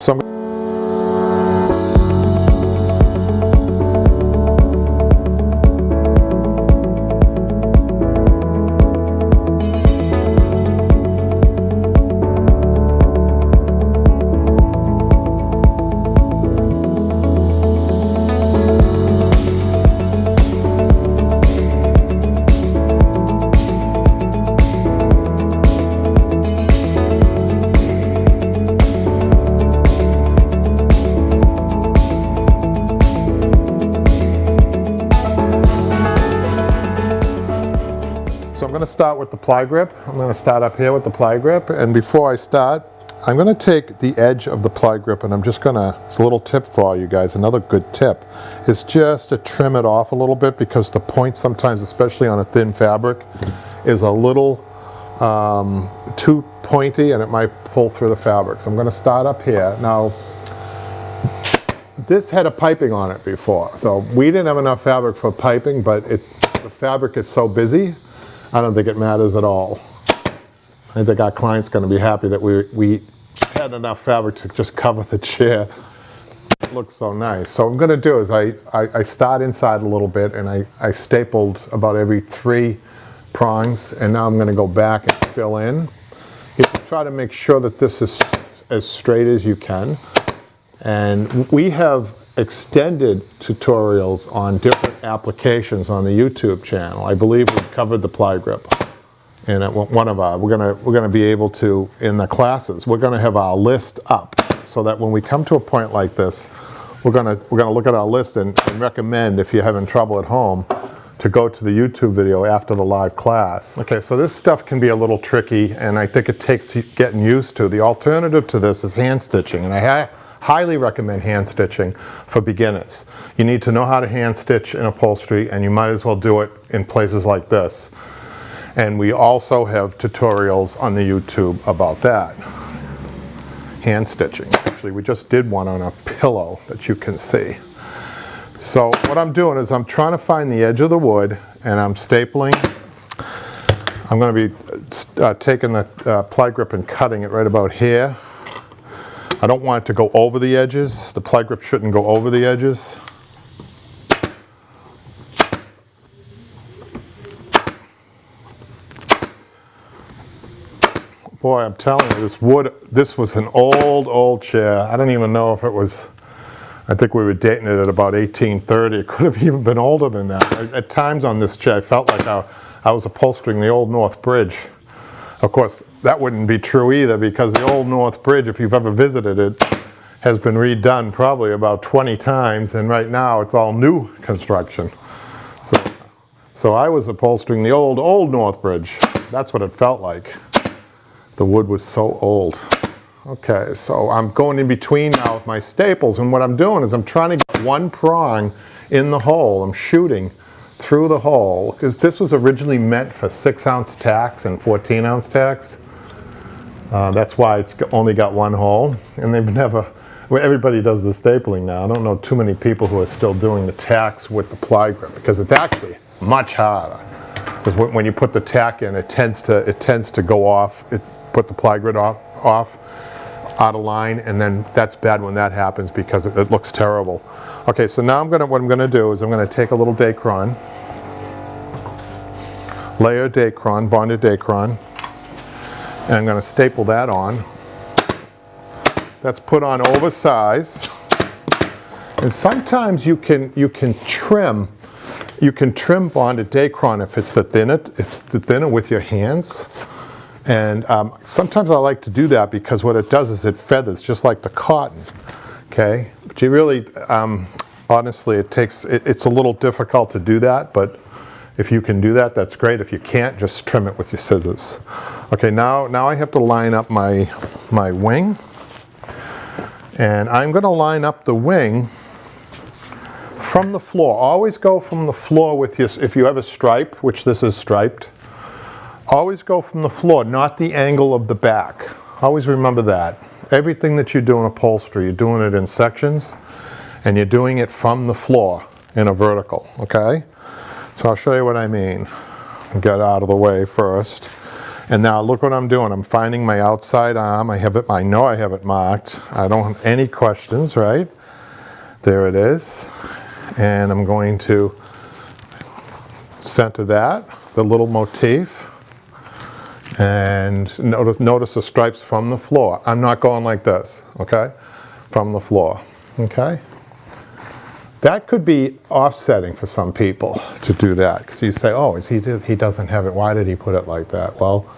So I'm going to start with the ply grip. I'm going to start up here with the ply grip, and before I start, I'm going to take the edge of the ply grip and I'm just going to, it's a little tip for all you guys, another good tip is just to trim it off a little bit, because the point sometimes, especially on a thin fabric, is a little too pointy and it might pull through the fabric. So I'm going to start up here. Now, this had a piping on it before, so we didn't have enough fabric for piping, but the fabric is so busy, I don't think it matters at all. I think our client's going to be happy that we had enough fabric to just cover the chair. It looks so nice. So what I'm going to do is I start inside a little bit, and I stapled about every 3 prongs, and now I'm going to go back and fill in. You try to make sure that this is as straight as you can. And we have extended tutorials on different applications on the YouTube channel. I believe we've covered the ply grip. And at one of our, we're gonna be able to, in the classes, we're gonna have our list up so that when we come to a point like this, we're gonna look at our list and recommend, if you're having trouble at home, to go to the YouTube video after the live class. Okay, so this stuff can be a little tricky, and I think it takes getting used to. The alternative to this is hand stitching, and I highly recommend hand stitching for beginners. You need to know how to hand stitch in upholstery, and you might as well do it in places like this. And we also have tutorials on the YouTube about that. Hand stitching. Actually, we just did one on a pillow that you can see. So what I'm doing is I'm trying to find the edge of the wood, and I'm stapling. I'm going to be taking the ply grip and cutting it right about here. I don't want it to go over the edges. The ply grip shouldn't go over the edges. Boy, I'm telling you, this wood, this was an old chair. I don't even know if it was, I think we were dating it at about 1830. It could have even been older than that. At times on this chair, I felt like I was upholstering the Old North Bridge. Of course, that wouldn't be true either, because the Old North Bridge, if you've ever visited it, has been redone probably about 20 times, and right now it's all new construction. So I was upholstering the old North Bridge. That's what it felt like. The wood was so old. Okay, so I'm going in between now with my staples, and what I'm doing is I'm trying to get one prong in the hole. I'm shooting through the hole, because this was originally meant for 6-ounce tacks and 14-ounce tacks. That's why it's only got one hole, and they've never, everybody does the stapling now. I don't know too many people who are still doing the tacks with the ply grip, because it's actually much harder. Because when you put the tack in, it tends to go off, put the ply grip off out of line, and then that's bad when that happens, because it looks terrible. Okay, so now what I'm gonna do is I'm gonna take a little Dacron, layer Dacron, bonded Dacron, and I'm gonna staple that on. That's put on oversize, and sometimes you can trim bonded Dacron if it's the thinner with your hands. And sometimes I like to do that, because what it does is it feathers just like the cotton. Okay, but you really, honestly, it's a little difficult to do that, but if you can do that, that's great. If you can't, just trim it with your scissors. Okay, now I have to line up my wing, and I'm going to line up the wing from the floor. Always go from the floor with your, if you have a stripe, which this is striped, always go from the floor, not the angle of the back. Always remember that. Everything that you do in upholstery, you're doing it in sections, and you're doing it from the floor in a vertical, okay? So I'll show you what I mean. Get out of the way first. And now look what I'm doing. I'm finding my outside arm. I know I have it marked. I don't have any questions, right? There it is. And I'm going to center that, the little motif. And notice the stripes from the floor. I'm not going like this, okay? From the floor, okay? That could be offsetting for some people to do that, because you say, oh, he doesn't have it. Why did he put it like that? Well,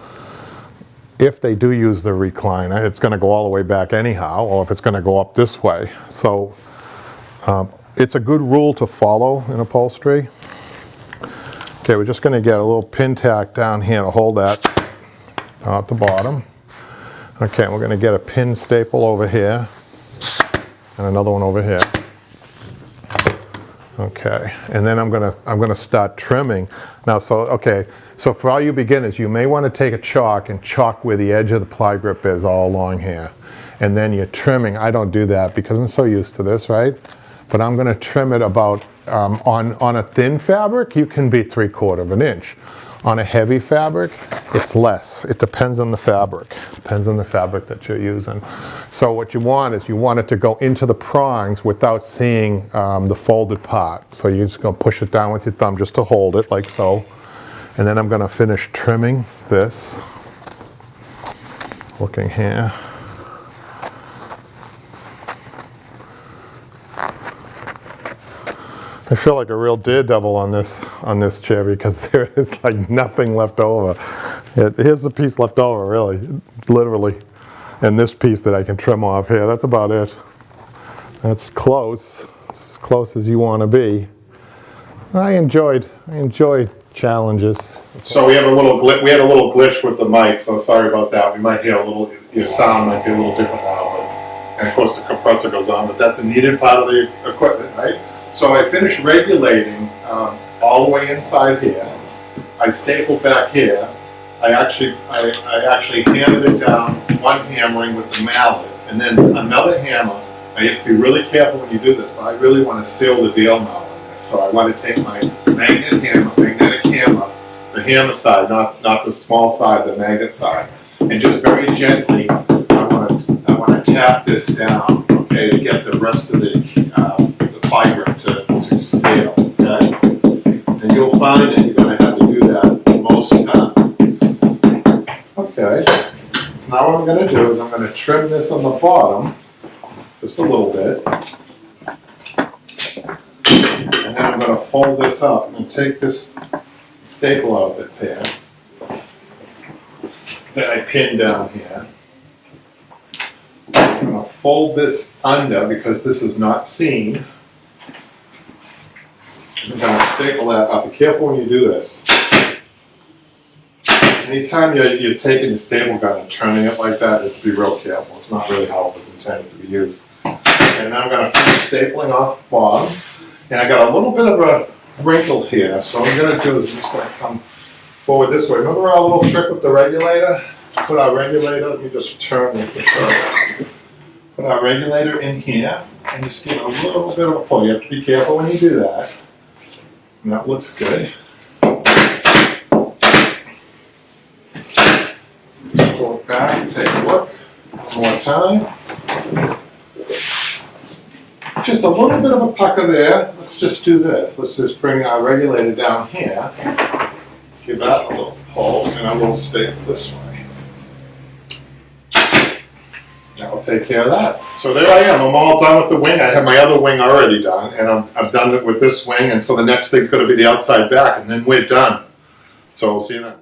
if they do use the recliner, it's going to go all the way back anyhow, or if it's going to go up this way. So it's a good rule to follow in upholstery. Okay, we're just going to get a little pin tack down here to hold that at the bottom. Okay, we're going to get a pin staple over here and another one over here. Okay, and then I'm gonna start trimming. Now, so for all you beginners, you may want to take a chalk and chalk where the edge of the ply grip is all along here. And then you're trimming. I don't do that because I'm so used to this, right? But I'm gonna trim it about, on a thin fabric, you can be 3/4 of an inch. On a heavy fabric, it's less. It depends on the fabric. Depends on the fabric that you're using. So what you want is you want it to go into the prongs without seeing the folded part. So you're just going to push it down with your thumb just to hold it, like so. And then I'm going to finish trimming this. Looking here. I feel like a real daredevil on this chair because there is like nothing left over. Here's the piece left over, really, literally. And this piece that I can trim off here, that's about it. That's close, as close as you want to be. I enjoyed challenges. So we had a little glitch with the mic, so sorry about that. We might hear your sound might be a little different now, and of course the compressor goes on, but that's a needed part of the equipment, right? So I finished regulating all the way inside here. I stapled back here. I actually hammered it down, one hammering with the mallet, and then another hammer. I have to be really careful when you do this, but I really want to seal the deal now on this. So I want to take my magnetic hammer, the hammer side, not the small side, the magnet side, and just very gently, I want to tap this down, okay, to get the rest of the ply grip to seal, okay? And you'll find that you're going to have to do that most times. Okay, so now what I'm going to do is I'm going to trim this on the bottom, just a little bit. And then I'm going to fold this up and take this staple out that's here, that I pinned down here. I'm going to fold this under because this is not seen. I'm going to staple that up. Be careful when you do this. Anytime you're taking the staple gun and turning it like that, you have to be real careful. It's not really how it was intended to be used. And now I'm going to finish stapling off the bottom. And I got a little bit of a wrinkle here. So what I'm going to do is I'm just going to come forward this way. Remember our little trick with the regulator? Let's put our regulator, let me just turn this. Put our regulator in here and just give it a little bit of a pull. You have to be careful when you do that. And that looks good. Pull it back and take a look. One more time. Just a little bit of a pucker there. Let's just do this. Let's just bring our regulator down here. Give that a little pull and a little staple this way. That'll take care of that. So there I am. I'm all done with the wing. I have my other wing already done, and I've done it with this wing, and so the next thing's going to be the outside back, and then we're done. So we'll see you then.